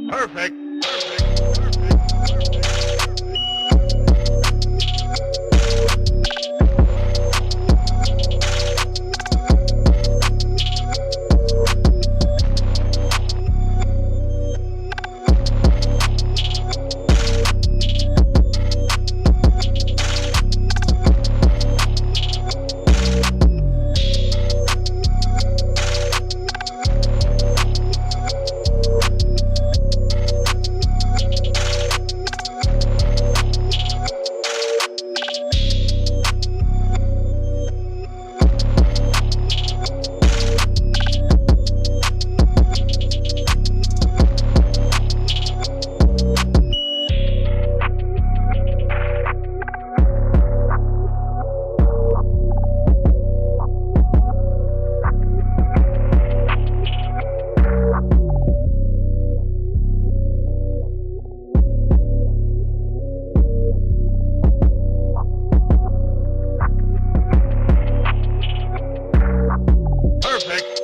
Perfect. Perfect.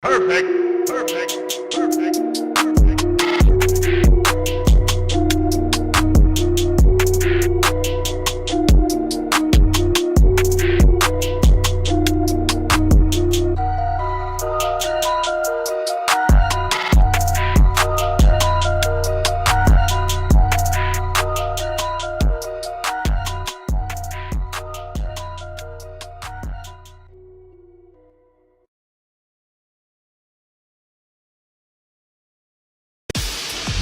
Perfect. Perfect.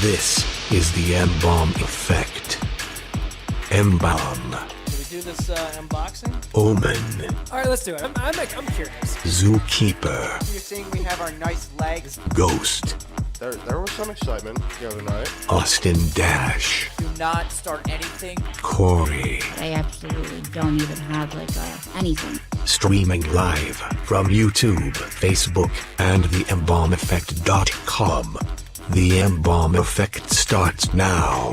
This is the M-Balm effect. M-Balm. Do we do this unboxing? Omen. All right, let's do it. I'm curious. Zookeeper. You're seeing we have our nice legs. Ghost. There was some excitement the other night. Austin Dash. Do not start anything. Corey. I absolutely don't even have anything. Streaming live from YouTube, Facebook, and the embalmeffect.com. The M-Balm effect starts now.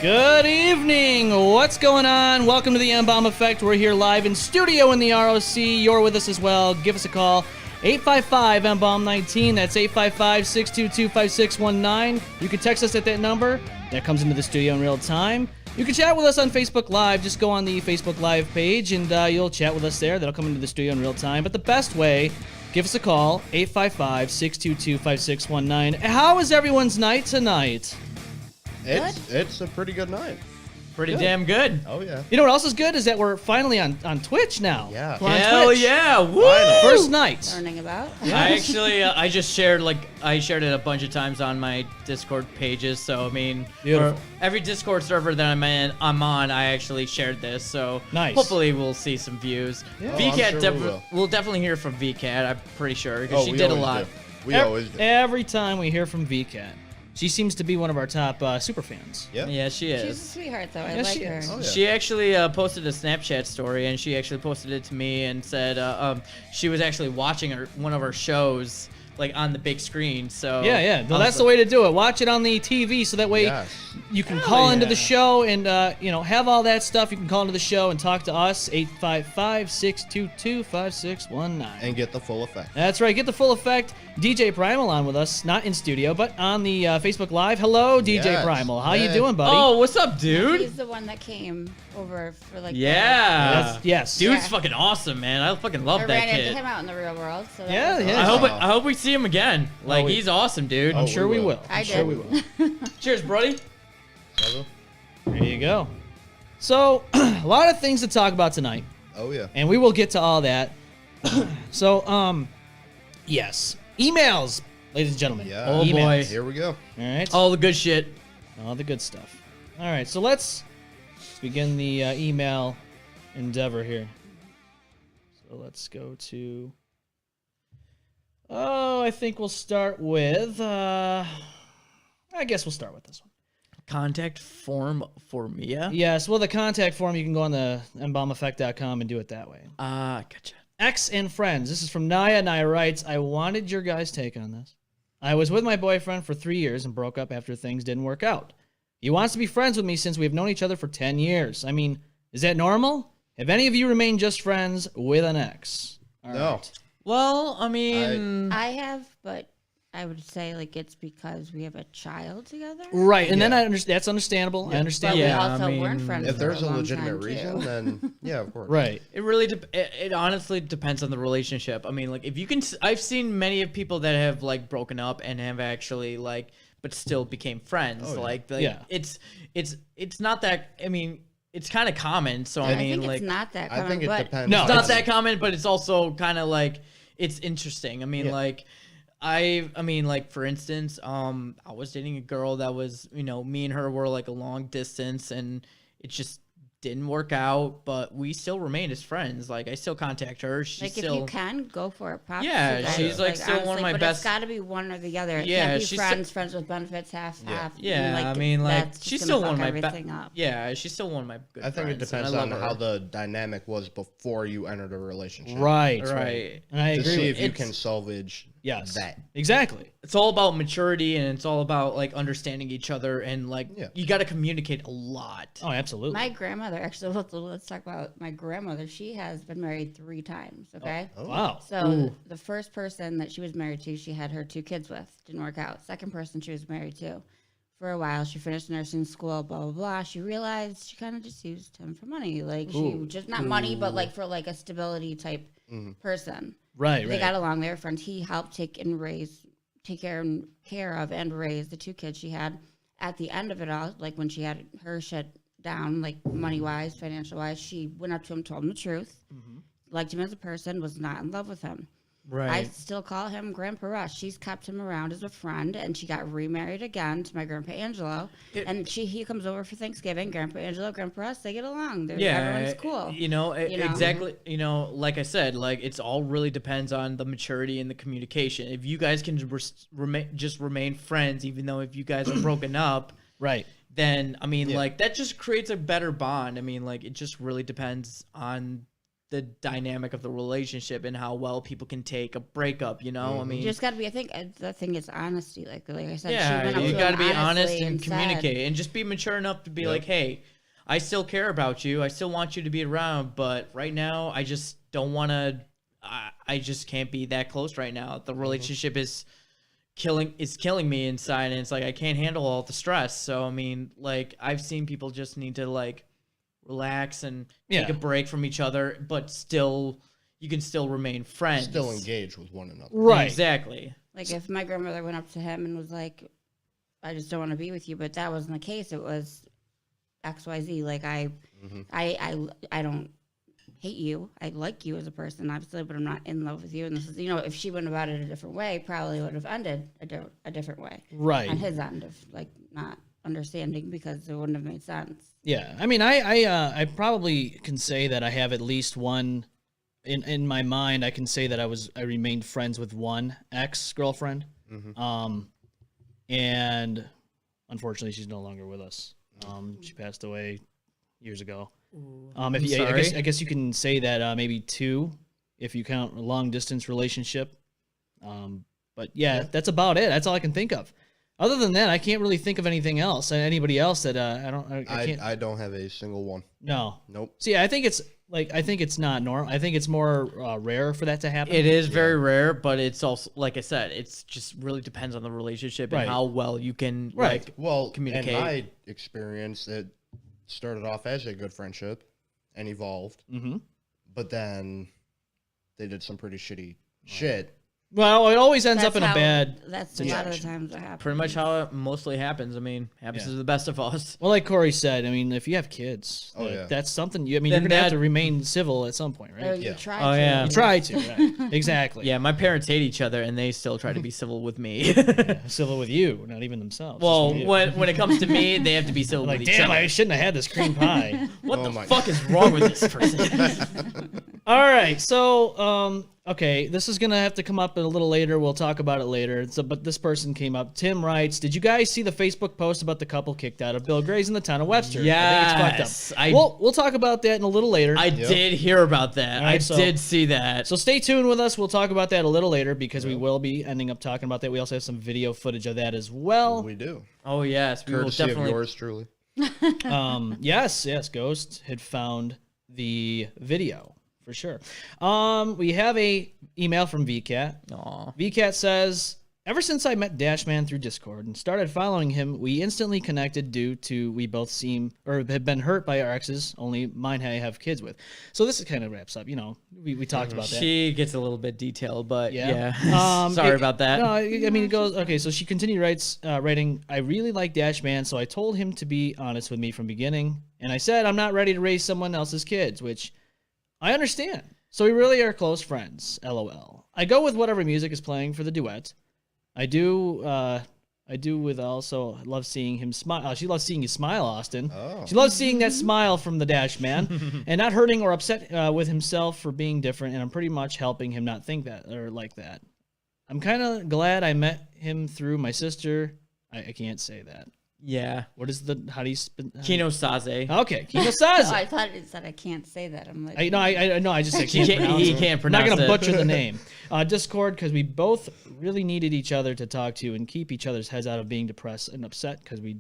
Good evening. What's going on? Welcome to the M-Balm Effect. We're here live in studio in the ROC. You're with us as well. Give us a call. 855-M-Balm-19. That's 855-622-5619. You can text us at that number. That comes into the studio in real time. You can chat with us on Facebook Live. Just go on the Facebook Live page, and you'll chat with us there. That'll come into the studio in real time. But the best way, give us a call. 855-622-5619. How is everyone's night tonight? It's a pretty good night. Pretty damn good. Oh yeah. You know what else is good is that we're finally on Twitch now. Yeah. We're on Hell Twitch. yeah! Woo! First night. Learning about. I actually, I just shared I shared it a bunch of times on my Discord pages. So I mean, Beautiful. for every Discord server that I'm on, I actually shared this. So Nice. hopefully we'll see some views. Yeah. VCat, I'm sure we will. we'll definitely hear from VCat. I'm pretty sure because she we did a always lot. do. We always do. Every time we hear from VCat, she seems to be one of our top super fans. Yeah. Yeah, she She's a is. sweetheart, though. I Yes, like she her. is. Oh, yeah. She actually posted a Snapchat story, and she actually posted it to me and said she was actually watching one of our shows like on the big screen. So Yeah. Well, I that's was the way to do it. Watch it on the TV so that way Yes. you can Hell call into yeah. the show and have all that stuff. You can call into the show and talk to us. 855-622-5619. And get the full effect. That's right. Get the full effect. DJ Primal on with us, not in studio, but on the Facebook Live. Hello, DJ Yes. Primal. How you Hey. doing, buddy? Oh, what's up, dude? He's the one that came over for Yeah. Yes. Dude's Yeah. fucking awesome, man. I fucking I love that ran into kid. him out in the real world. So that Yeah, was yeah. awesome. I hope we see him again. Like we- he's awesome, dude. I'm Oh, sure we we will. will. I'm I sure did. we will. Cheers, buddy. There you go. So, a lot of things to talk about tonight, Oh yeah. and we will get to all that. So, yes. Emails, ladies and gentlemen. Yeah. Oh, boy. Emails. Here we go. All right. All the good shit. All the good stuff. All right, so let's begin the email endeavor here. So let's go to. Oh, I think we'll start with. I guess we'll start with this one. Contact form for Mia. Yes, well, the contact form, you can go on the embalmeffect.com and do it that way. Gotcha. Ex and friends. This is from Naya. Naya writes, I wanted your guys' take on this. I was with my boyfriend for 3 years and broke up after things didn't work out. He wants to be friends with me since we've known each other for 10 years. I mean, is that normal? Have any of you remained just friends with an ex? All No. right. Well, I mean, I have, but I would say it's because we have a child together. Right, and then Yeah. that's understandable. I But understand. we Yeah, also I mean, weren't friends If for there's a long legitimate time, reason, too. then yeah, of course. Right. it really it honestly depends on the relationship. I mean, like if you can, I've seen many of people that have like broken up and have actually like, but still became friends. Oh, yeah. Yeah. It's not that. I mean, it's kind of common. So I I mean, think like it's not that common, I think it but depends. No, it's not it's- that common, but it's also kind of like it's interesting. I mean, Yeah. like I mean, like for instance, I was dating a girl that was, me and her were like a long distance, and it just didn't work out, but we still remain as friends. Like I still contact her. She's if still you can go for it, props Yeah, to you guys. she's, like, still one of honestly, my but best- It's got to be one or the other. It Yeah, can't be she's friends with benefits, half. Yeah, Like, I mean, like that's just she's gonna still one of fuck my everything up. Yeah, she's still one of my good I think it friends, and depends I on love how her. the dynamic was before you entered a relationship. Right. Right. And I To agree see with if you It's- can salvage Yes. that. Exactly. It's all about maturity, and it's all about like understanding each other, and like Yeah. you got to communicate a lot. Oh, absolutely. My grandmother, actually, let's talk about my grandmother. She has been married 3 times, okay? Oh. Wow. So the first person that she was married to, she had her 2 kids with. Didn't work out. Second person she was married to. For a while, she finished nursing school, blah, blah, blah. She realized she kind of just used him for money. Like, she just, not money, but like for like a stability type person. Right, They right. got along. They were friends. He helped take care of and raise the 2 kids she had. At the end of it all, like when she had her shit down, like money wise, financial wise, she went up to him, told him the truth, liked him as a person, was not in love with him. Right. I still call him Grandpa Russ. She's kept him around as a friend, and she got remarried again to my Grandpa Angelo. And he comes over for Thanksgiving. Grandpa Angelo, Grandpa Russ, they get along. Everyone's cool. Exactly. Like I said, like it's all really depends on the maturity and the communication. If you guys can remain friends, even though if you guys are broken up, Right. then I mean, like that just creates a better bond. I mean, like it just really depends on the dynamic of the relationship and how well people can take a breakup, I mean, You just got to be, I think the thing is honesty. Like I said, she yeah, went up you to got to him be honest honestly and said, communicate and just be mature enough to be like, hey, I still care about you. I still want you to be around, but right now I just don't want to, I just can't be that close right now. The relationship is killing me inside, and it's like I can't handle all the stress. So I mean, like I've seen people just need to like relax and take a break from each other, but you can still remain friends. Still engage with one another. Right. Exactly. Like if my grandmother went up to him and was like, I just don't want to be with you, but that wasn't the case. It was XYZ. Like I don't hate you. I like you as a person, obviously, but I'm not in love with you. And this is, if she went about it a different way, probably would have ended a different way. Right. On his end of like not understanding because it wouldn't have made sense. Yeah, I mean, I probably can say that I have at least one in my mind. I can say that I remained friends with one ex-girlfriend, and unfortunately, she's no longer with us. She passed away years ago. I guess you can say that maybe 2, if you count a long distance relationship. But yeah, that's about it. That's all I can think of. Other than that, I can't really think of anything else. Anybody else that I can't. I don't have a single one. No. Nope. See, I think it's not normal. I think it's more rare for that to happen. It is very rare, but it's also, like I said, it's just really depends on the relationship and Right. how well you can Right. Well, communicate. in my experience, it started off as a good friendship and evolved, but then they did some pretty shitty shit. Well, it always ends up in a how- bad. That's a lot of the times it happens. Pretty much how it mostly happens. I mean, happens to the best of us. Well, like Corey said, I mean, if you have kids, that's something. You're Then gonna have that- to remain civil at some point, Or right? you Yeah. try Oh, to. yeah. You try to, right? Exactly. Yeah, my parents hate each other, and they still try to be civil with me. Civil with you, not even themselves. Well, just with you. when it comes to me, they have to be civil like, with each damn, other. I shouldn't have had this cream pie. What Oh the my fuck is wrong with this person? All right, so okay, this is gonna have to come up a little later. We'll talk about it later. But this person came up. Tim writes, "Did you guys see the Facebook post about the couple kicked out of Bill Gray's in the town of Webster? I think it's fucked up. We'll talk about that in a little later. I did hear about that. All right, I so- did see that. So stay tuned with us. We'll talk about that a little later because we will be ending up talking about that. We also have some video footage of that as well. We do. Oh yes, we will Courtesy definitely. of yours truly. Yes, Ghost had found the video for sure. We have a email from VCat. Aw. VCat says, ever since I met Dashman through Discord and started following him, we instantly connected due to we both seem or have been hurt by our exes, only mine I have kids with. So this kind of wraps up, we talked about that. She gets a little bit detailed, but Yeah. yeah. Sorry about that. No, I mean, it goes, okay, so she continued writing, I really like Dashman, so I told him to be honest with me from beginning, and I said I'm not ready to raise someone else's kids, which I understand. So we really are close friends, LOL. I go with whatever music is playing for the duet. I do with also love seeing him smile. She loves seeing you smile, Austin. Oh. She loves seeing that smile from the Dash Man and not hurting or upset with himself for being different. And I'm pretty much helping him not think that or like that. I'm kind of glad I met him through my sister. I can't say that. Yeah. What is how do you spin? Kino Saze. Okay, Kino Oh, Saze. I thought it said I can't say that. I'm like, I just said He can't pronounce he it. can't I'm not pronounce gonna it. butcher the name. Discord, because we both really needed each other to talk to and keep each other's heads out of being depressed and upset because we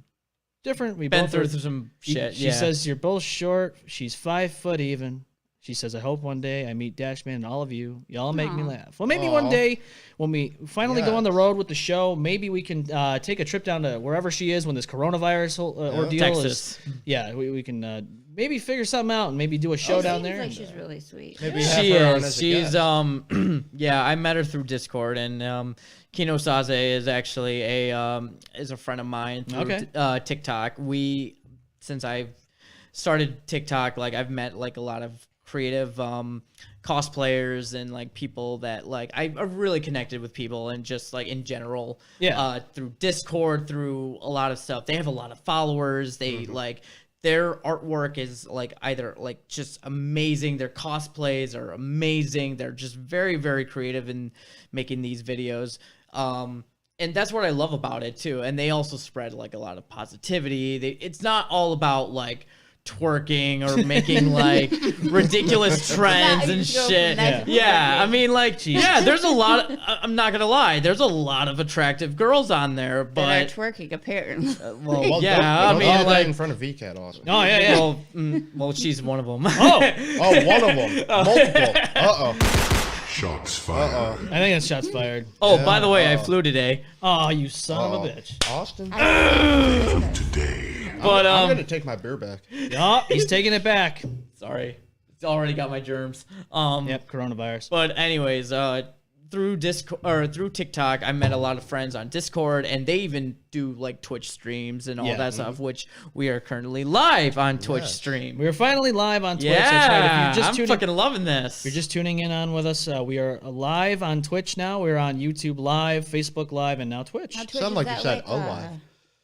different. We Been both through are, some she- shit. She Yeah. says you're both short. She's 5 foot even. She says, I hope one day I meet Dashman and all of you. Y'all make me laugh. Well, maybe one day when we finally go on the road with the show, maybe we can take a trip down to wherever she is when this coronavirus ordeal Texas. is. Yeah, we can maybe figure something out and maybe do a show down there. Like she's really sweet. Maybe have She her on is. as a She's guest. yeah. I met her through Discord, and Kino Saze is actually is a friend of mine through TikTok. Since I've started TikTok, like I've met like a lot of creative cosplayers and like people that like I've really connected with people and just like in general through Discord, through a lot of stuff. They have a lot of followers. They like their artwork is like either like just amazing. Their cosplays are amazing. They're just very, very creative in making these videos. And that's what I love about it too. And they also spread like a lot of positivity. It's not all about like twerking or making like ridiculous trends and shit. I mean, like, there's a lot of, I'm not gonna lie, there's a lot of attractive girls on there, but they're twerking apparently. Well, I don't mean, do that like in front of VCAT, also. Oh, yeah. well, she's one of them. Oh, one of them. Multiple. Shots fired. I think that's shots fired. Oh, by the way, I flew today. Oh, you son of a bitch. Austin? Today. But I'm going to take my beer back. Yup, he's taking it back. sorry, it's already got my germs. Yep, coronavirus. But anyways, through Discord or through TikTok, I met a lot of friends on Discord, and they even do like Twitch streams and all that stuff, which we are currently live on Twitch stream. We are finally live on Twitch. Yeah, That's right. If you're just I'm fucking loving this. If you're just tuning in on with us, we are live on Twitch now. We're on YouTube Live, Facebook Live, and now Twitch. Now, Twitch, Sound is like that you said like, alive.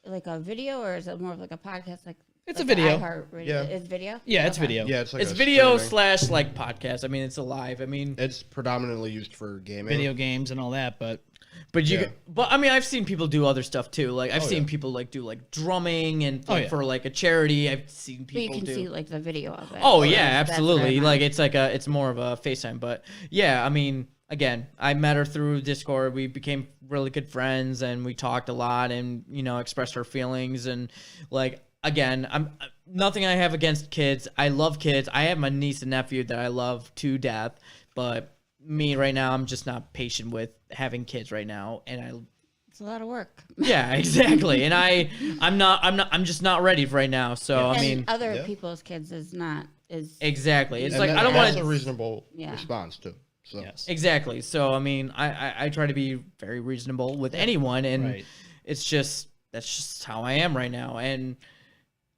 Like a video, or is it more of like a podcast? Like It's like a video. iHeartRadio? Yeah. It's video. Yeah, it's Okay. video. Yeah, it's like It's a video streaming. / like podcast. I mean, it's alive. I mean, It's predominantly used for gaming. Video games and all that, but but I mean, I've seen people do other stuff too. Like I've seen people like do like drumming and like, for like a charity. I've seen But you people can do. see like the video of it. Oh So yeah, that's absolutely. very Like nice. it's more of a FaceTime, but yeah, I mean, again, I met her through Discord. We became really good friends, and we talked a lot, and expressed our feelings, and like again, I'm nothing I have against kids. I love kids. I have my niece and nephew that I love to death, but me right now, I'm just not patient with having kids right now, and It's a lot of work. yeah, exactly, and I'm just not ready right now. So I And mean, other people's kids is exactly. It's And like that- I don't that's want a to. reasonable Yeah. response, too. So. yes. Exactly. So I mean, I try to be very reasonable with anyone, and Right. that's just how I am right now, and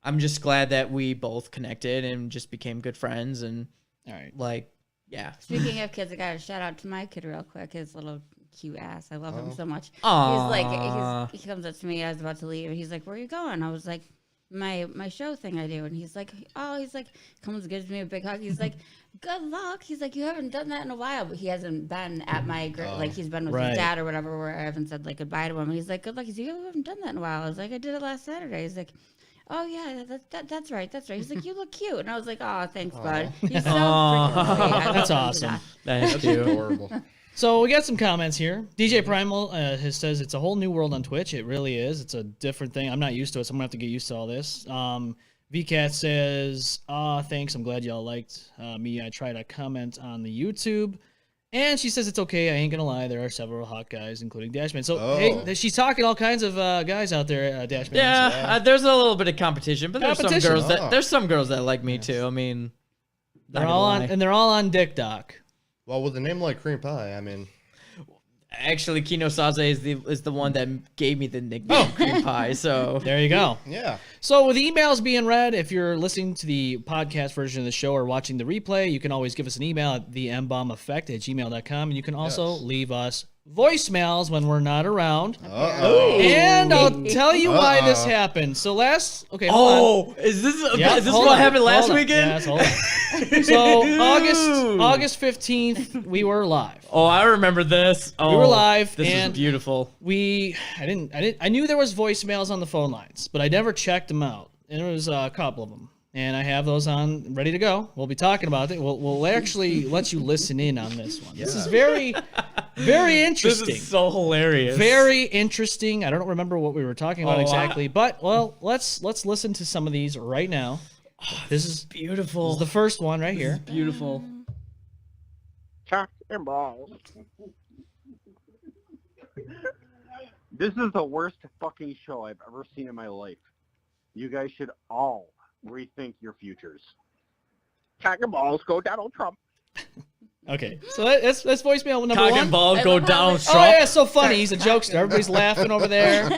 I'm just glad that we both connected and just became good friends, and All right. like yeah. Speaking of kids, I got to shout out to my kid real quick. His little cute ass. I love him so much. Aw. He comes up to me. I was about to leave. He's like, "Where are you going?" I was like, "My show thing I do." And he's like, comes gives me a big hug. He's like, "Good luck." He's like, "You haven't done that in a while," but he hasn't been at my like he's been with Right. his dad or whatever, where I haven't said like goodbye to him. He's like, "Good luck." He's like, "You haven't done that in a while." I was like, "I did it last Saturday." He's like, "Oh yeah, that's right, that's right." He's like, "You look cute," and I was like, "Oh, thanks, bud." He's so freaking sweet. I love That's him to awesome. death. That's That's cute. adorable. So we got some comments here. DJ Primal says it's a whole new world on Twitch. It really is. It's a different thing. I'm not used to it, so I'm gonna have to get used to all this. VCat says, thanks. I'm glad y'all liked me. I tried to comment on the YouTube. And she says it's okay. I ain't gonna lie. There are several hot guys, including Dashman. So hey, she's talking all kinds of guys out there. Dashman. Yeah, there's a little bit of competition, but there's some Competition. girls there's some girls that like me too. I mean, not they're gonna all on, lie. and they're all on Dick Doc. Well, with a name like Cream Pie, I mean, Actually, Kino Saze is the one that gave me the nickname Cream Pie. So There you go. yeah. So with emails being read, if you're listening to the podcast version of the show or watching the replay, you can always give us an email at thembalmeffect@gmail.com, and you can also leave us voicemails when we're not around. And I'll tell you why this happened. So hold on. is this Yeah, is this hold what on, happened last hold on. weekend? Yes, hold on. So August 15th, we were live. Oh, I remember this. Oh, were live, This and is beautiful. I knew there was voicemails on the phone lines, but I never checked them out. And there was a couple of them. And I have those on ready to go. We'll be talking about it. We'll actually let you listen in on this one. This is very, very This interesting. is so hilarious. Very interesting. I don't remember what we were talking about exactly, but let's listen to some of these right now. This is Beautiful. the first one right here. Beautiful. Cock and balls. This is the worst fucking show I've ever seen in my life. You guys should all rethink your futures. Cock and balls, go Donald Trump. Okay, so that's voicemail number Cock one. and balls I go love how Donald it- Trump. Oh yeah, it's so funny. He's a jokester. Everybody's laughing over there.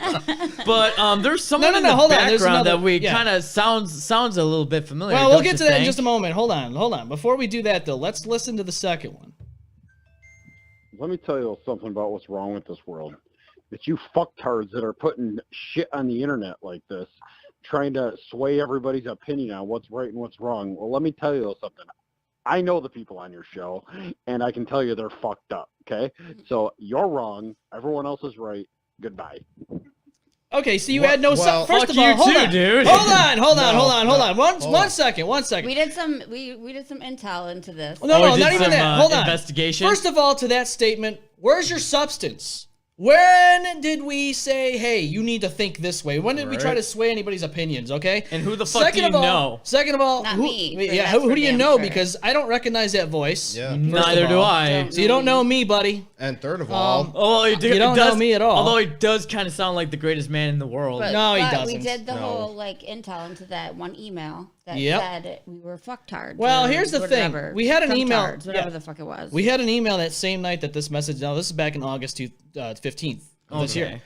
But there's someone no, in the hold on, there's background another- that we yeah. kind of sounds a little bit familiar. Well, we'll don't get you to that in think? just a moment. Hold on. Before we do that, though, let's listen to the second one. Let me tell you something about what's wrong with this world. It's you fucktards that are putting shit on the internet like this, trying to sway everybody's opinion on what's right and what's wrong. Well, let me tell you something. I know the people on your show, and I can tell you they're fucked up, okay? So you're wrong. Everyone else is right. Goodbye. Okay, so you Well- had no. well, First fuck of all, you hold too, on, dude. hold on. No, One second. We did some intel into this. No, we did not even some, that. Hold on. investigation. First of all, to that statement, where's your substance? When did we say, hey, you need to think this way? When did we try Right. to sway anybody's opinions, okay? And who the fuck do you know? Second of all, Not who, me, so yeah, that's who for do you damn know? sure. Because I don't recognize that voice. Yeah. Neither do I. So you don't know me, buddy. And third of all, Oh, You don't know me at all. Although he does kind of sound like the greatest man in the world. But, No, he but doesn't. We did the No. whole intel into that one email that Yep. said we were fucktards. Well, or here's the thing. whatever. We had an email- Fucktards, whatever yeah. the fuck it was. We had an email that same night that this message. Now, this is back in August 15th of this year. Okay.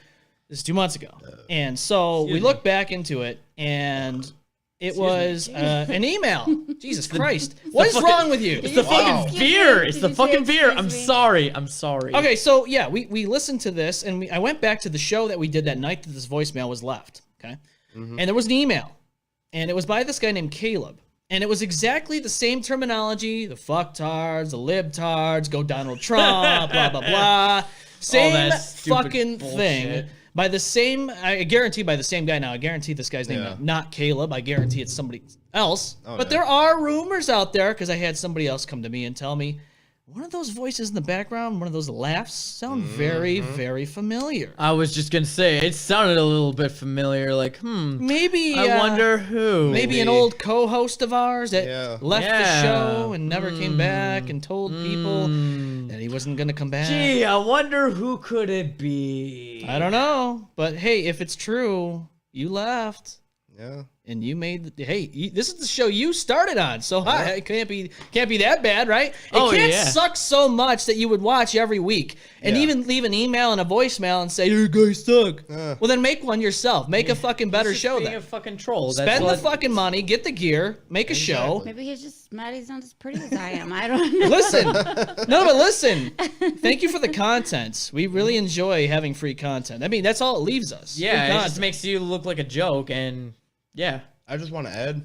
This is 2 months ago. And so we look back into it, and it was an email. Jesus Christ. What is fucking- wrong with you? It's the Wow. fucking beer. Did It's you the say fucking beer. excuse I'm me? sorry. I'm sorry. Okay, so yeah, we listened to this, and I went back to the show that we did that night that this voicemail was left. Okay, and there was an email, and it was by this guy named Caleb, and it was exactly the same terminology: the fucktards, the libtards, go Donald Trump, blah blah blah. Same that stupid fucking bullshit. thing. By the same, I guarantee by the same guy. Now I guarantee this guy's name Yeah. not Caleb. I guarantee it's somebody else. Oh, but yeah. there are rumors out there because I had somebody else come to me and tell me one of those voices in the background, one of those laughs, sound very, very familiar. I was just gonna say it sounded a little bit familiar. Like, Maybe I wonder who. Maybe an old co-host of ours that Yeah. left the Yeah. show and never came back and told people that he wasn't gonna come back. Gee, I wonder who could it be. I don't know, but hey, if it's true, you left. yeah. And you made this is the show you started on, so hi, it can't be that bad, right? It can't yeah. suck so much that you would watch every week and Yeah. even leave an email and a voicemail and say you guys suck. Uh. Well, then make one yourself. Make a fucking better He's just show being then. a fucking troll. That's Spend what, the fucking money, get the gear, make a show. Maybe he's just mad he's not as pretty as I am. I don't know. Listen, no, but listen. Thank you for the content. We really enjoy having free content. I mean, that's all it leaves us. Free Yeah, it content. just makes you look like a joke, and yeah, I just want to add,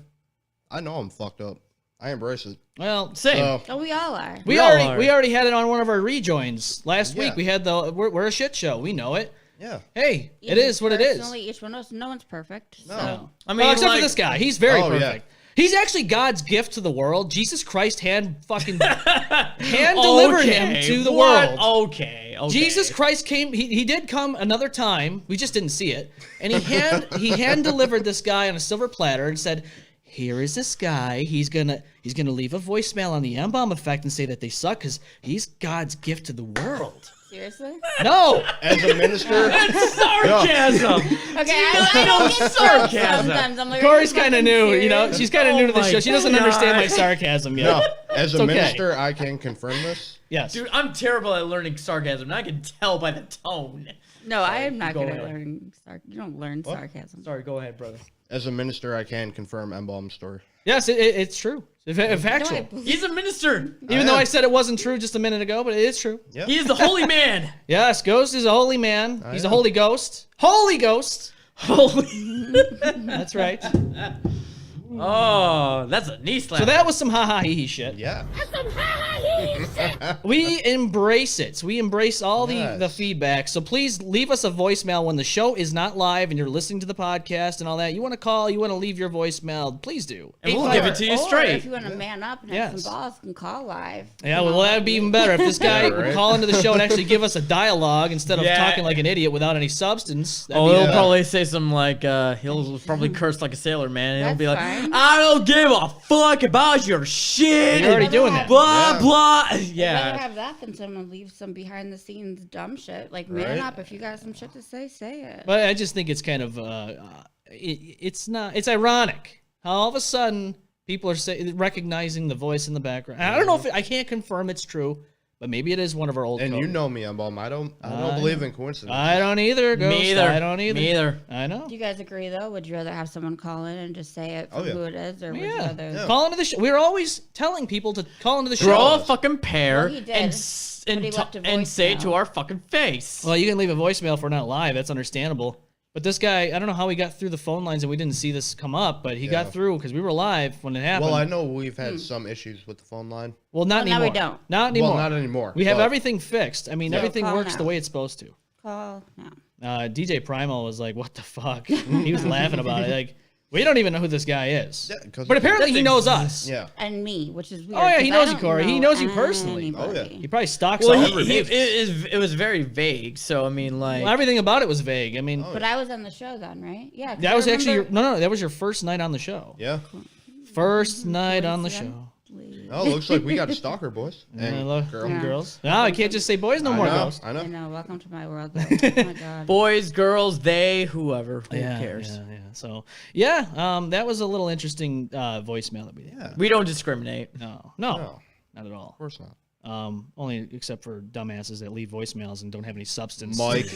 I know I'm fucked up. I embrace it. well, same. So, Oh, we all are. We all already are. we already had it on one of our rejoins last Yeah. week. We had we're a shit show. We know it. yeah. Hey, it is what it is. Personally, each one of us, no one's perfect. No. So. I mean, Well, except like, for this guy, he's very Oh, yeah. perfect. He's actually God's gift to the world. Jesus Christ hand delivered him to the what? world. Okay. Jesus Christ came. He did come another time. We just didn't see it. And he hand delivered this guy on a silver platter and said, "Here is this guy. He's gonna leave a voicemail on the M-Balm effect and say that they suck because he's God's gift to the world." Seriously? No. As a minister, Sarcasm. Okay, I don't get Sarcasm. sometimes. I'm like, Corey's are you kind of fucking new, you know. serious? She's kind of new to the Oh my show. She doesn't God. understand my sarcasm yet. no. As a okay. minister, I can confirm this. Yes. Dude, I'm terrible at learning sarcasm, and I can tell by the tone. No, I am not Go good at ahead. learning sarcasm. You don't learn sarcasm. Sorry, go ahead, brother. As a minister, I can confirm M-Balm's story. Yes, it's true. It's No, factual. I believe- He's a minister. Even though I said it wasn't true just a minute ago, but it is true. Yeah. He is the holy man. Yes, Ghost is a holy man. He's a am. holy ghost. Holy ghost. Holy. That's right. Oh, that's a knee slap. So that was some ha-ha hee-hee shit. Yeah. We embrace it. We embrace all the Yes. feedback. So please leave us a voicemail when the show is not live and you're listening to the podcast and all that. You want to call, you want to leave your voicemail, please do. And we'll give it to you Or straight. if you want to man up and have Yes. some balls, you can call live. Yeah, well, that would be even better if this guy Yeah, would right. call into the show and actually give us a dialogue instead of Yeah. talking like an idiot without any substance. That'd Oh, be- he'll Yeah. probably say something like, he'll probably curse like a sailor, man. And he'll That's be like, fine. I don't give a fuck about your shit. You're already doing that. Blah Yeah. blah. I'd rather Yeah. have that than someone leave some behind the scenes dumb shit. Like, Right. man up. If you got some shit to say it. But I just think it's kind of it's not. It's ironic how all of a sudden people are recognizing the voice in the background. I don't know if I can't confirm it's true, but maybe it is one of our old. And codes. you know me, M-Balm. I don't believe in coincidences. I don't either. Ghost. Me either. I don't either. Me either. I know. Do you guys agree though? Would you rather have someone call in and just say it from yeah. who it is, or would you Yeah. rather? Yeah. Call into the show. We're always telling people to call into the Grow show. a fucking pair Well, he did, and but he left a and say it to voicemail. our fucking face. Well, you can leave a voicemail if we're not live. That's understandable. But this guy, I don't know how he got through the phone lines and we didn't see this come up, but he Yeah. got through because we were live when it happened. Well, I know we've had some issues with the phone line. Well, not Well, now anymore. we don't. Not anymore. Well, not anymore. We have but- everything fixed. I mean, Yeah. everything Call works the now. way it's supposed to. Call now. DJ Primal was like, "What the fuck?" He was laughing about it. Like, we don't even know who this guy is. Yeah, 'cause But apparently he that's knows us. Yeah. And me, which is weird. Oh, yeah, he 'cause I knows you, don't Corey. He know knows you personally. Oh, yeah. anybody. He probably stalks Well, all he, over it was very vague. So I mean, like, Well, everything about it was vague. I mean, But I was on the show then, right? Yeah. 'cause that I was actually your, remember- no. That was your first night on the show. Yeah. First night on the show. Coincidentally. Oh, looks like we got a stalker, boys. And look, girl. Yeah. girls. No, I can't just say boys no I more. know, Ghost. I I know. know. Welcome to my world. Though. Oh my god. boys, girls, they, whoever, who Yeah, cares? yeah. So yeah, that was a little interesting voicemail that we did. Yeah. We don't discriminate. No, No, not at all. of course not. Only except for dumbasses that leave voicemails and don't have any substance. Mike.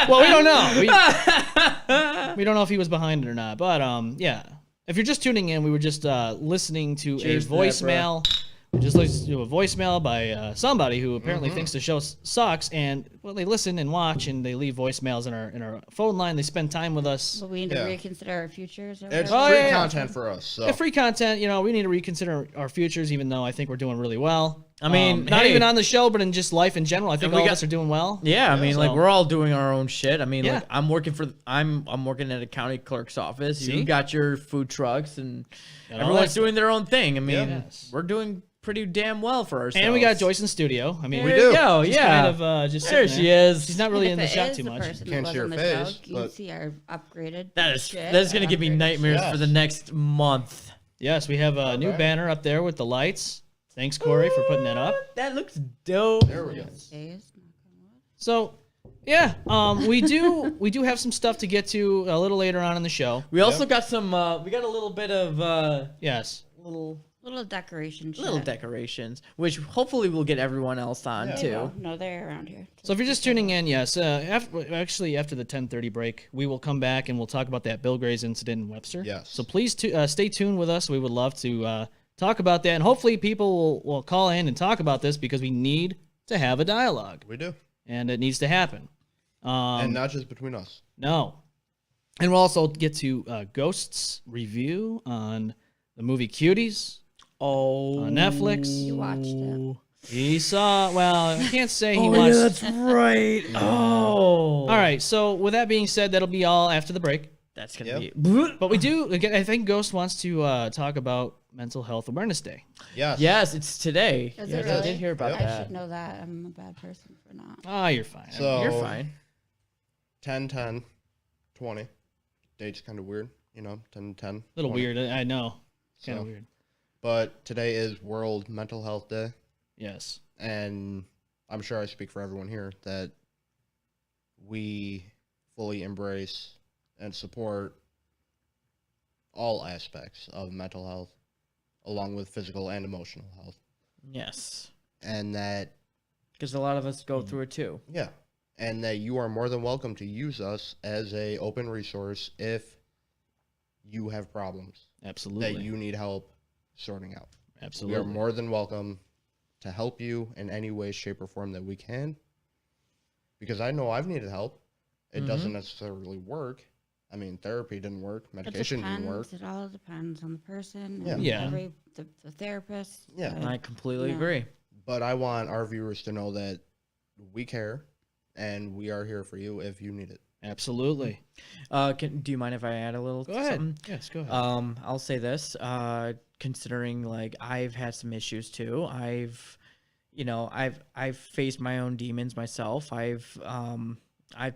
Well, we don't know. We don't know if he was behind it or not. But yeah, if you're just tuning in, we were just listening to Cheers a to that, bro. voicemail. We just listened to a voicemail by somebody who apparently thinks the show sucks, and well, they listen and watch, and they leave voicemails in our phone line. They spend time with us. But we need to Yeah. reconsider our futures. Or It's whatever. Oh, free yeah, yeah. content for us. So. Yeah, free content. You know, we need to reconsider our futures, even though I think we're doing really well. I mean, not hey. even on the show, but in just life in general. I think we all of got- us are doing well. Yeah, I mean, like So- we're all doing our own shit. I mean, Yeah. like I'm working at a county clerk's office. See? You got your food trucks, and Got all everyone's that doing their own thing. I mean, Yes. we're doing pretty damn well for ourselves. And we got Joyce in studio. I mean, There do. you go. she's Yeah, kind of just there sitting she is. She's not And really if in the it shot is too the much. person Can't that see was her on the show, face, you can but- see our upgraded. That's shit, gonna our give me upgraded nightmares Yes. for the next month. Yes, we have a new right. banner up there with the lights. Thanks, Corey, for putting that up. That looks dope. There we go. Days. So, yeah, we do have some stuff to get to a little later on in the show. We also got some. We got a little bit of Yes. Little decoration shit. little decorations, which hopefully we'll get everyone else on Yeah. too. No, they're around here. So if you're just tuning in, yes, after the 10:30 break, we will come back and we'll talk about that Bill Gray's incident in Webster. Yes. So please stay tuned with us. We would love to talk about that, and hopefully people will call in and talk about this because we need to have a dialogue, We do. and it needs to happen. And not just between us. No. And we'll also get to Ghost's review on the movie Cuties Oh, on Netflix. You watched it. He saw, well, I can't say he Oh, watched. yeah, that's right. Oh, All right, so with that being said, that'll be all after the break. that's gonna Yep. be. But we do, again, I think Ghost wants to talk about Mental Health Awareness Day. Yes. Yes, it's today. Is Yes, it really? I did hear about Yep. I that. should know that. I'm a bad person for not. Oh, you're fine. So You're fine. 10/10/20. Date's kind of weird, 10/10. a little 20. weird, I know. Kind of So- weird. But today is World Mental Health Day, Yes. and I'm sure I speak for everyone here that we fully embrace and support all aspects of mental health, along with physical and emotional health, Yes, and that because a lot of us go through it too. yeah, and that you are more than welcome to use us as a open resource if you have problems Absolutely. that you need help sorting out. We Absolutely. are more than welcome to help you in any way, shape, or form that we can. Because I know I've needed help. It doesn't necessarily work. I mean, therapy didn't work. It Medication didn't work. depends. It all depends on the person. Yeah. And Yeah. the therapist. Yeah. I completely Yeah. agree. But I want our viewers to know that we care and we are here for you if you need it. Absolutely. Do you mind if I add a little? Go ahead. something? Yes, go ahead. I'll say this. Considering like I've had some issues too. I've faced my own demons myself. I've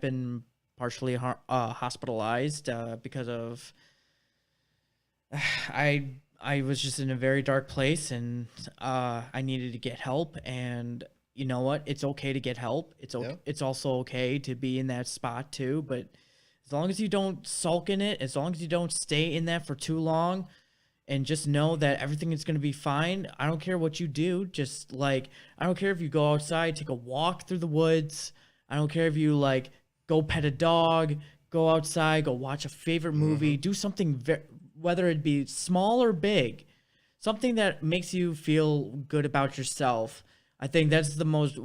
been partially hospitalized because of I was just in a very dark place, and I needed to get help. And you know what? It's okay to get help. It's also okay to be in that spot too. But as long as you don't sulk in it, as long as you don't stay in that for too long, and just know that everything is going to be fine. I don't care what you do. Just like, I don't care if you go outside, take a walk through the woods. I don't care if you like go pet a dog, go outside, go watch a favorite movie, do something, whether it be small or big, something that makes you feel good about yourself. I think that's the most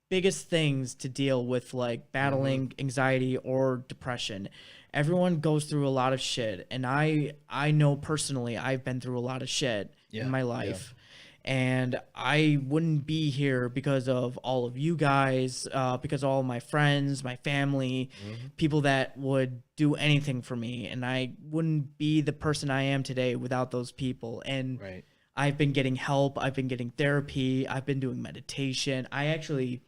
biggest things to deal with, like battling anxiety or depression. Everyone goes through a lot of shit, and I know personally I've been through a lot of shit in my life, and I wouldn't be here because of all of you guys, because of all of my friends, my family, people that would do anything for me, and I wouldn't be the person I am today without those people. And I've been getting help, I've been getting therapy, I've been doing meditation. I actually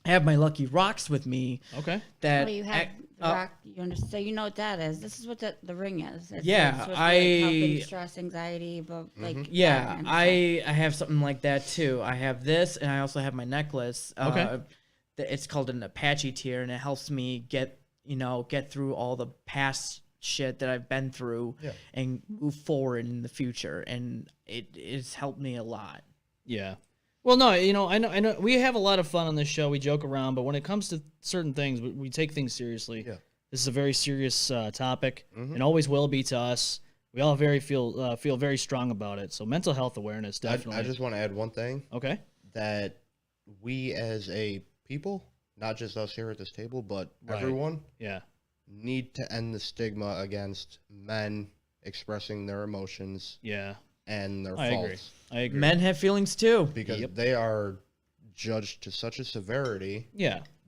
have my Lucky Rocks with me. Okay. That you have rock. You understand? So you know what that is. This is what the ring is. It's Yeah, like helping stress, anxiety, but like yeah, I have something like that too. I have this, and I also have my necklace. Okay. It's called an Apache tier, and it helps me get through all the past shit that I've been through and move forward in the future, and it's helped me a lot. Yeah. Well, no, I know we have a lot of fun on this show. We joke around, but when it comes to certain things, we take things seriously. Yeah. This is a very serious topic, and always will be to us. We all feel very strong about it. So mental health awareness, definitely. I just want to add one thing. Okay. That we as a people, not just us here at this table, but everyone, need to end the stigma against men expressing their emotions. And their faults. I agree. Men have feelings too. Because they are judged to such a severity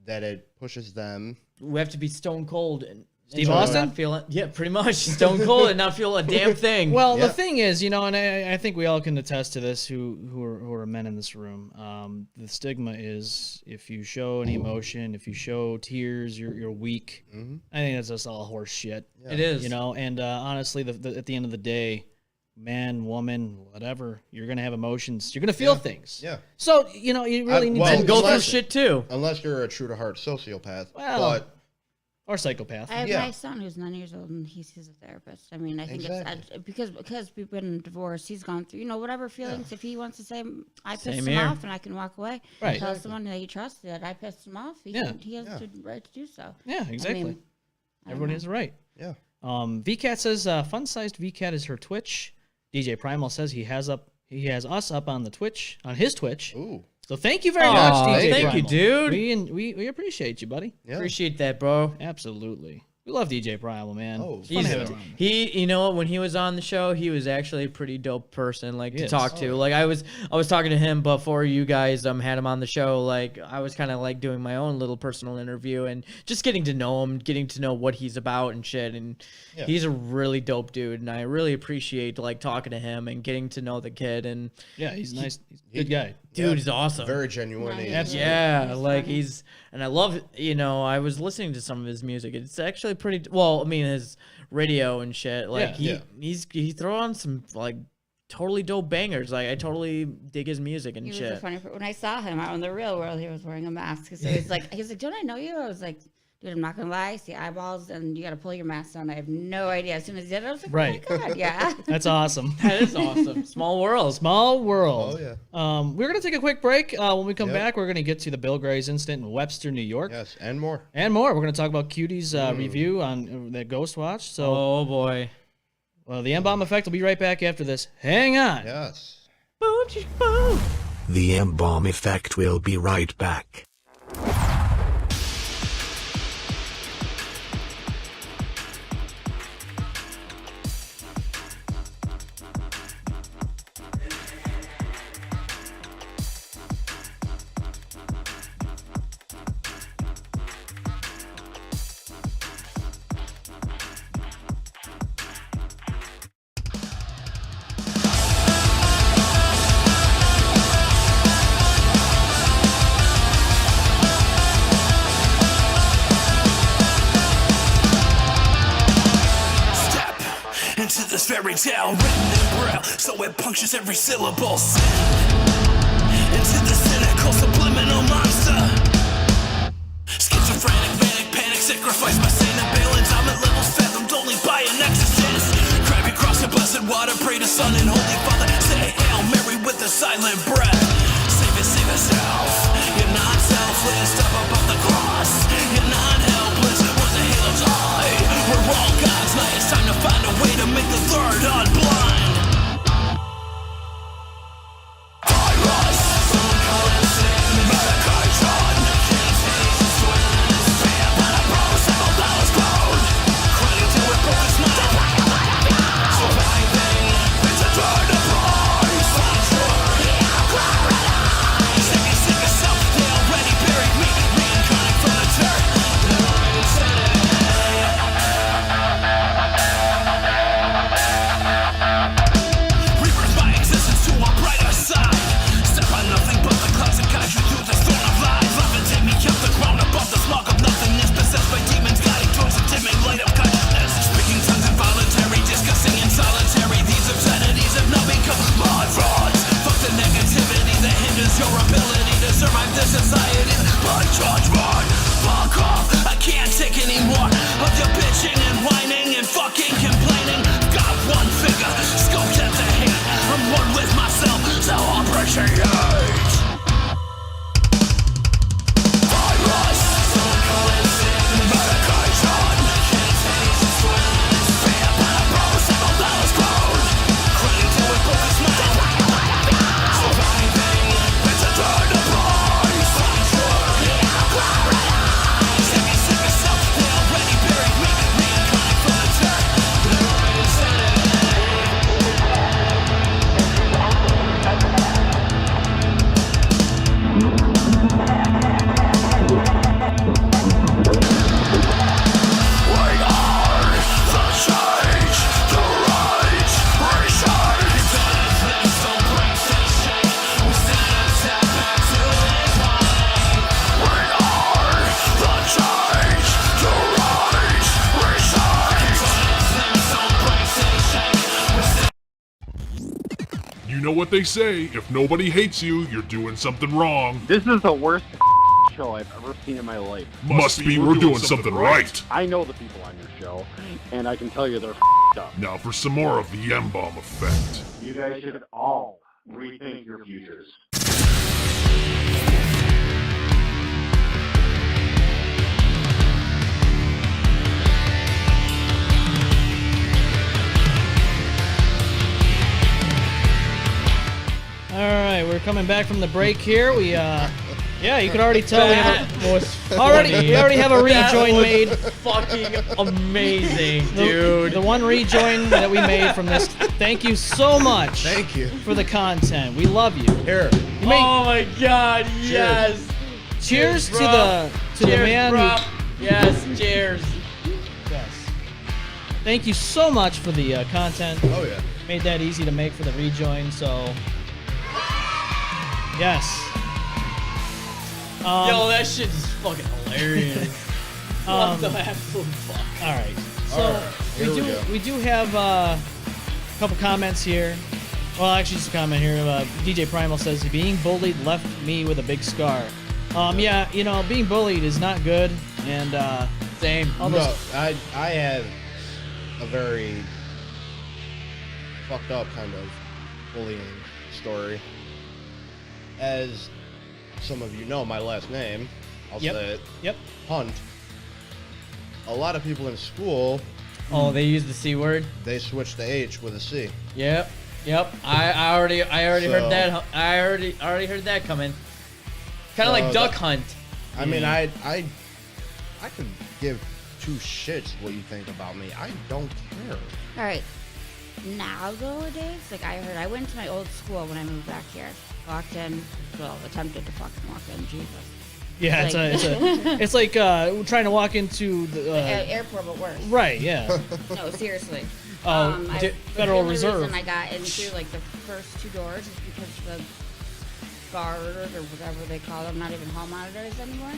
that it pushes them. We have to be stone cold and Steve Austin? not feel it. Yeah, pretty much stone cold and not feel a damn thing. Well, the thing is, and I think we all can attest to this who are men in this room. The stigma is if you show any emotion, if you show tears, you're weak. I think that's just all horse shit. It is. And honestly, at the end of the day, man, woman, whatever, you're going to have emotions. You're going to feel things. Yeah. So, you really need to go through shit too. Unless you're a true-to-heart sociopath. Well, or psychopath. I have my son who's 9 years old, and he's a therapist. I mean, I think it's because we've been divorced. He's gone through, whatever feelings. If he wants to say, I pissed him off and I can walk away, tell someone that he trusts that I pissed him off, he has the right to do so. Yeah, exactly. I mean, everyone has a right. Yeah. VCat says, fun-sized VCat is her Twitch. DJ Primal says he has us up on his Twitch. Ooh. So thank you very much, DJ Thank Primal. you, dude. We appreciate you, buddy. Yeah. Appreciate that, bro. Absolutely. We love DJ Primal, man. Oh, you know what? When he was on the show, he was actually a pretty dope person, to talk to. Like I was talking to him before you guys had him on the show. Like I was kind of like doing my own little personal interview and just getting to know him, getting to know what he's about and shit. And he's a really dope dude, and I really appreciate talking to him and getting to know the kid. And he's nice. He's a good guy. Dude, he's awesome. Very genuine. And I love, I was listening to some of his music. It's actually pretty, his radio and shit. He throw on some totally dope bangers. I totally dig his music and he shit. Was funny. When I saw him out in the real world, he was wearing a mask. So he's like, don't I know you? I was like, dude, I'm not gonna lie. I see eyeballs, and you got to pull your mask down. I have no idea. As soon as he did it, I was like, oh my God, yeah. That's awesome. That is awesome. Small world. Small world. Oh, yeah. We're going to take a quick break. When we come back, we're going to get to the Bill Gray's incident in Webster, New York. Yes, and more. And more. We're going to talk about Cuties review on the Ghost Watch. So, oh, boy. Well, the M-Balm effect will be right back after this. Hang on. Yes. The M-Balm effect will be right back. fairy tale written in braille, so it punctures every syllable. Send into the cynical subliminal monster. Schizophrenic, manic, panic, sacrifice my sane and balance. I'm at levels fathomed only by an exorcist. Grab your cross and blessed water, pray to Son and Holy Father. Say Hail Mary with a silent breath. Save yourself. You're not selfless. Step above the cross. You're not helpless. Where the halos hide, we're all God's night. It's time to find a way to make the third unblind. Virus, some call it sin, medication. Your ability to survive this society, but judgment, fuck off. I can't take any more of your bitching and whining and fucking complaining. Got one finger, scoped at the hand. I'm one with myself, so I'll appreciate. Virus, some call it sin, medication. Vampire bros, several dollars grown. Credit to it, focus my surviving. You know what they say, if nobody hates you, you're doing something wrong. This is the worst show I've ever seen in my life. Must be we're doing something right. I know the people on your show, and I can tell you they're up. Now for some more of the M-Balm effect. You guys should all rethink your futures. All right, we're coming back from the break here. We, yeah, you can already tell we already have a rejoin made. Fucking amazing, dude. The one rejoin that we made from this. Thank you so much. Thank you. For the content. We love you. Here. You made, Oh my God! Yes. cheers to bro. the man. Bro. Yes. Cheers. Yes. Thank you so much for the content. Oh yeah. Made that easy to make for the rejoin. So. Yes. Yo, that shit is fucking hilarious. What the absolute fuck? All right. So we do have a couple comments here. Well, actually, just a comment here. DJ Primal says being bullied left me with a big scar. Yeah, you know, being bullied is not good, and same. No, I have a very fucked up kind of bullying story. As some of you know, my last name, I'll say it. Yep. Hunt. A lot of people in school. Oh, they use the C word. They switched the H with a C. Yep. I already heard that. I already heard that coming. Kind of like duck hunt. I mean, I could give two shits what you think about me. I don't care. All right. Nowadays, like I went to my old school when I moved back here. Walked in, well, attempted to fucking walk in. Jesus. Yeah, Like- it's like trying to walk into the Airport, but worse. right. Yeah. No, seriously. Oh, Federal the only Reserve. reason I got into like the first two doors is because the guard or whatever they call them, not even hall monitors anymore.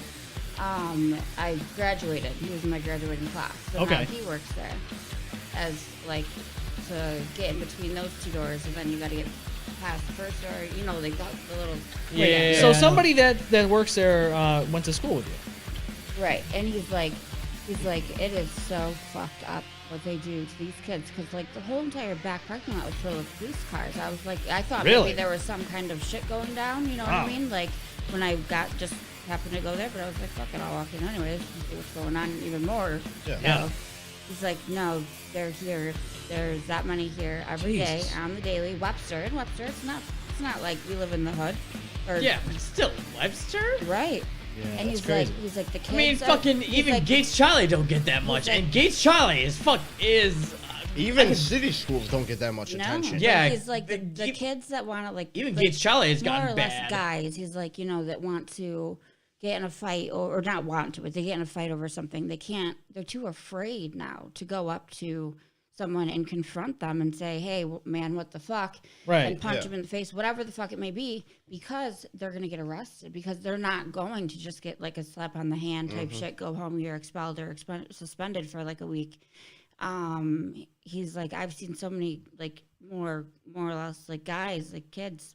I graduated. He was in my graduating class. So Okay. now he works there as like to get in between those two doors, and then you got to get past the first door. You know, like the little. Wait, so somebody that works there went to school with you. Right, and he's like, it is so fucked up what they do to these kids, because like the whole entire back parking lot was filled with police cars. I was like, I thought Really? maybe there was some kind of shit going down. You know what I mean? Like when I just happened to go there, but I was like, fuck it, I'll walk in anyways and see what's going on even more. Yeah. He's like, no, they're here. There's that many here every day Jesus. on the daily. Webster, it's not like we live in the hood. Or, Yeah, but still, Webster? Right. Yeah, And that's he's crazy. like the kids. I mean, fucking he's even like, Gates Charlie don't get that much, like- and Gates Charlie is Even city schools don't get that much no. attention. Yeah, He's like the the- kids that want to like. even like, Gates Charlie has more gotten or less bad. guys. He's like, that want to get in a fight or not want to, but they get in a fight over something. They can't. They're too afraid now to go up to someone and confront them and say, "Hey, man, what the fuck?" Right, And punch yeah. them in the face, whatever the fuck it may be, because they're gonna get arrested. Because they're not going to just get like a slap on the hand type shit. Go home, you're expelled or suspended for like a week. He's like, I've seen so many like more or less like guys, like kids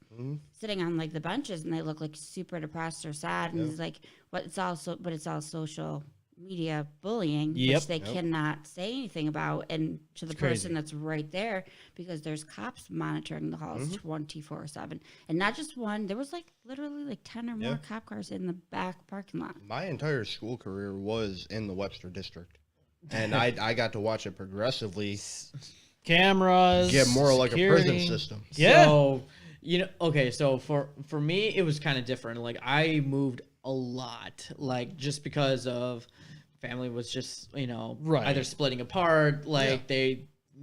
sitting on like the benches, and they look like super depressed or sad. And he's like, but it's all social media bullying, Yep. which they cannot say anything about, and to the person that's right there, because there's cops monitoring the halls 24/7, and not just one. There was like literally like 10 or more cop cars in the back parking lot. My entire school career was in the Webster district, and I got to watch it progressively Cameras. get more like a prison security. system. Yeah. So, okay, so for me, it was kind of different. Like, I moved a lot, like, just because of family was just, Right. either splitting apart, like, they,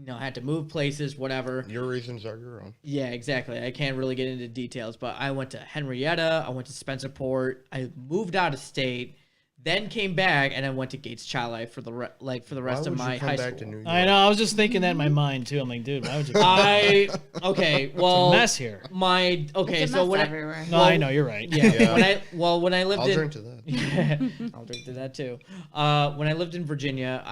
had to move places, whatever. Your reasons are your own. Yeah, exactly. I can't really get into details, but I went to Henrietta, I went to Spencerport, I moved out of state, then came back, and I went to Gates Charlie for the rest Why of would my you come high back school. to New York? I know. I was just thinking that in my mind too. I'm like, dude, why would you? Okay, well, mess here. Okay, It's a so mess when everywhere. No, I know you're right. Yeah, when I lived I'll in drink to that. I'll drink to that too. When I lived in Virginia,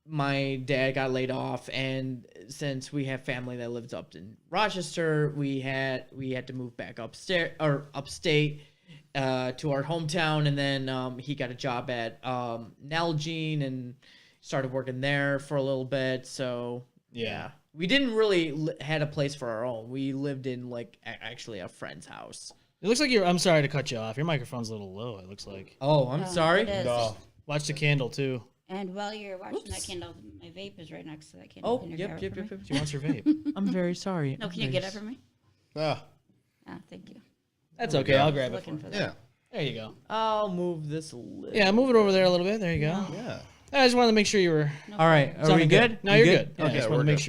my dad got laid off, and since we have family that lived up in Rochester, we had to move back upstate to our hometown, and then he got a job at Nalgene and started working there for a little bit. So Yeah. we didn't really had a place for our own. We lived in like actually a friend's house. It looks like you're. I'm sorry to cut you off. Your microphone's a little low. It looks like. Oh, I'm sorry. It is. No. Watch the candle too. And while you're watching that candle, my vape is right next to that candle. Oh, Can you yep, grab it yep, for yep, me? yep. She wants her vape. I'm very sorry. No, can you get it for me? Ah, Oh, thank you. That's okay. I'll grab it. Looking For for you. that. yeah, There you go. I'll move this a little. Yeah, move it over there a little bit. There you go. yeah. I just wanted to make sure you were. All right. Are we sounding good? No, We you're good. Yeah, I Okay. just we're wanted to make good.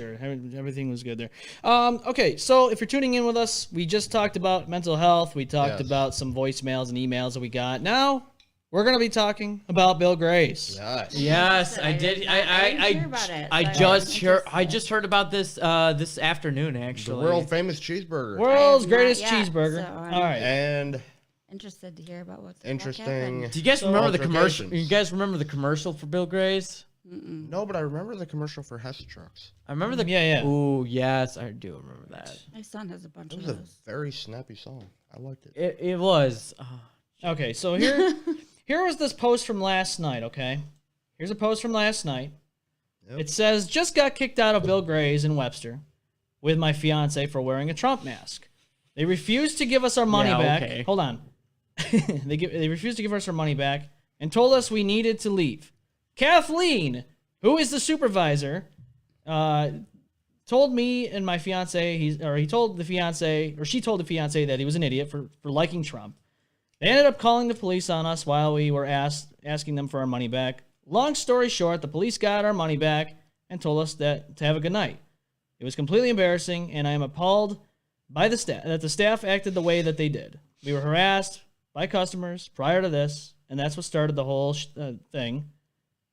sure everything was good there. Okay, so if you're tuning in with us, we just talked about mental health. We talked Yes. about some voicemails and emails that we got. Now we're gonna be talking about Bill Grace. Yes. Yes, I did did. not- I didn't hear about it, I but just I'm heard. I interested. just heard about this this afternoon. The Actually, world famous cheeseburger. World's I have not greatest yet, cheeseburger. so I'm- All right. And Interested to hear about what's the fuck interesting. happened. Do you guys remember the commercial? Altercations. You guys remember the commercial for Bill Grace? No, but I remember the commercial for Hess trucks. I remember the. Yeah. Ooh, yes, I do remember that. My son has a bunch It of was a those. very snappy song. I liked it. It was. Okay, so here was this post from last night, okay? Here's a post from last night. Yep. It says, just got kicked out of Bill Gray's in Webster with my fiance for wearing a Trump mask. They refused to give us our money Yeah, back. okay. Hold on. They refused to give us our money back and told us we needed to leave. Kathleen, who is the supervisor, told me and my fiance, she told the fiance that he was an idiot for liking Trump. They ended up calling the police on us while we were asking them for our money back. Long story short, the police got our money back and told us that to have a good night. It was completely embarrassing, and I am appalled by the staff that the staff acted the way that they did. We were harassed by customers prior to this, and that's what started the whole thing.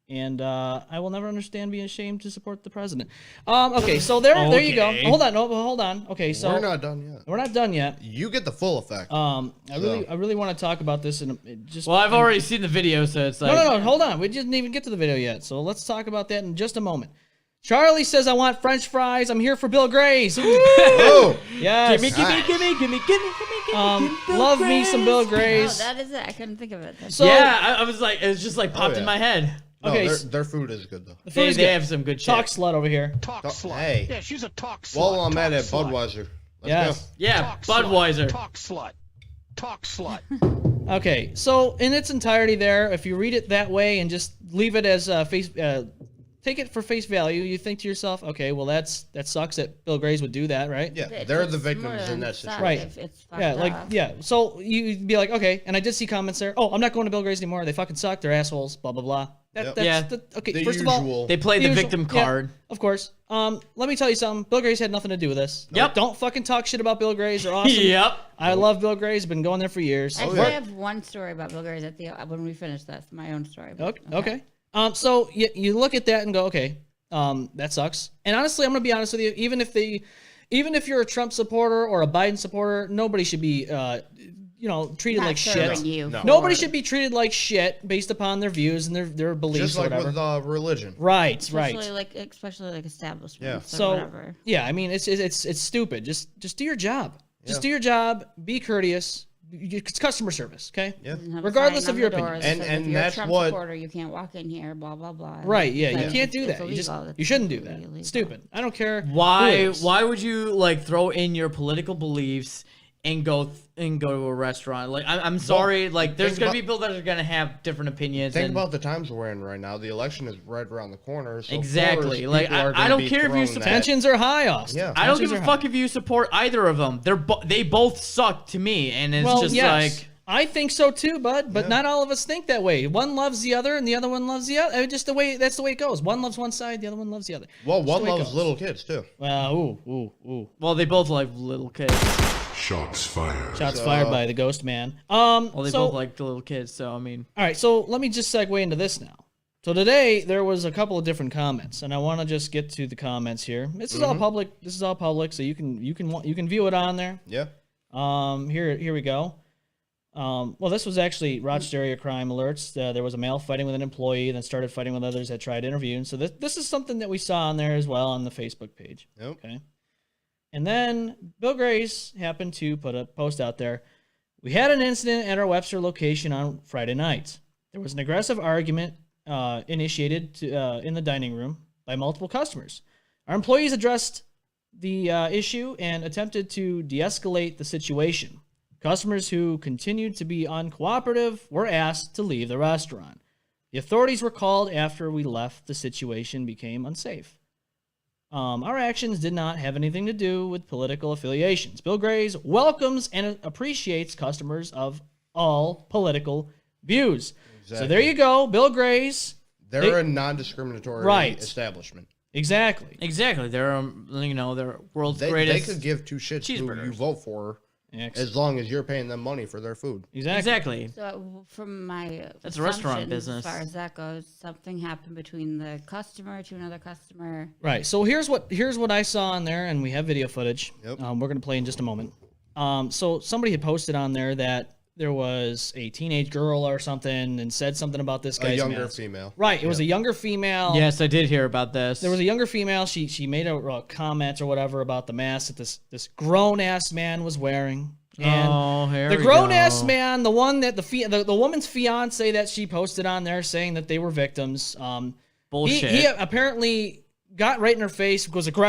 And I will never understand being ashamed to support the president. Okay, so there you go. Okay. Hold on. Okay, so We're not done yet. we're not done yet. You get the full effect. I really want to talk about this, and just Well, I've already seen the video, so it's like. no. Hold on, we didn't even get to the video yet. So let's talk about that in just a moment. Charlie says, I want French fries. I'm here for Bill Gray's. Woo! Oh, Yes. Gimme, Love me some Bill Oh, Gray's. that is it. I couldn't think of it. So, yeah, I was like, it was just like popped yeah. in my head. no, Okay, their food is good though. the food is They good. have some good shit. Talk slut over here. Talk slut. Hey. Yeah, she's a talk slut. Well, I'm at Talk it, slut. Budweiser. Let's Yes. go. Yeah, Talk slut. Budweiser. Talk slut. Talk slut. Okay, so in its entirety there, if you read it that way and just leave it as take it for face value, you think to yourself, okay, well that sucks that Bill Gray's would do that, right? Yeah, It's they're the more victims in than that suck situation. Right. if it's fucked Yeah, like up. yeah. So you'd be like, okay, and I did see comments there. Oh, I'm not going to Bill Gray's anymore. They fucking suck. They're assholes. Blah blah blah. Yep. That's Yeah. okay. The First of all, usual. They play the usual- victim yeah, card. of course. Let me tell you something. Bill Gray's had nothing to do with this. Yep. Don't fucking talk shit about Bill Gray's. They're awesome. Yep. I love Bill Gray's. Been going there for years. Actually, I have one story about Bill Gray's at the when we finish this. My own story. but- Okay. So you look at that and go, okay, that sucks. And honestly, I'm gonna be honest with you. Even if you're a Trump supporter or a Biden supporter, nobody should be, treated Not like serving shit. you No. for- Nobody should be treated like shit based upon their views and their beliefs Just or like whatever. with religion. Right. especially like establishments. Yeah. Or So whatever. yeah, I mean it's stupid. Just do your job. Just Yeah. do your job. Be courteous. It's customer service, okay? Yeah. And have a Regardless sign of on your the door opinion. that And- says, and if you're that's a Trump what- supporter, you can't walk in here. Blah blah blah. Right? Yeah, Like, you can't do it's that. illegal. You shouldn't do It's that. illegal. It's stupid. I don't care. who it Why is. would you like throw in your political beliefs and go to a restaurant? Like I'm sorry, like there's think gonna about- be people that are gonna have different opinions. Think and about the times we're in right now. The election is right around the corner. So of Exactly. course Like, people are I gonna don't be care if you thrown support- that- Tensions are high, Austin. Yeah. I don't Tensions give a are fuck high. if you support either of them. They both suck to me, and it's Well, just yes. like I think so too, bud. But Yeah. not all of us think that way. One loves the other, and the other one loves the other. Just that's the way it goes. One loves one side, the other one loves the other. Well, Just the one way it loves goes. little kids too. Ooh. well, they both like little kids. Shots fired. Shots So- fired by the ghost man. Well, they So- both like the little kids, so I mean, All right, so let me just segue into this now. So today there was a couple of different comments, and I want to just get to the comments here. This is all public. This is all public, so you can view it on there. Yeah. Here we go. Well, this was actually Rochester area crime alerts. There was a male fighting with an employee, then started fighting with others that tried interviewing. So this is something that we saw on there as well on the Facebook page. Yep. Okay. And then Bill Grace happened to put a post out there. We had an incident at our Webster location on Friday night. There was an aggressive argument initiated in the dining room by multiple customers. Our employees addressed the issue and attempted to de-escalate the situation. Customers who continued to be uncooperative were asked to leave the restaurant. The authorities were called after we left. The situation became unsafe. Our actions did not have anything to do with political affiliations. Bill Gray's welcomes and appreciates customers of all political views. So Exactly. there you go, Bill Gray's. They're a non-discriminatory Right. establishment. Exactly. they're they're world's They greatest. could give two shits who you cheeseburgers. vote for Ex- as long as you're paying them money for their food. Exactly. So from my That's a restaurant assumption, business. As far as that goes, something happened between the customer to another customer. Right. So here's what I saw on there, and we have video footage. Yep. We're gonna play in just a moment. So somebody had posted on there that there was a teenage girl or something and said something about this A guy's younger mask. female. Right. It was a younger female. Yes, I did hear about this. There was a younger female. She made a comment or whatever about the mask that this grown ass man was wearing. And here the we grown ass go. man, the one that the woman's fiance that she posted on there saying that they were victims. Bullshit. He apparently got right in her face, was aggressive.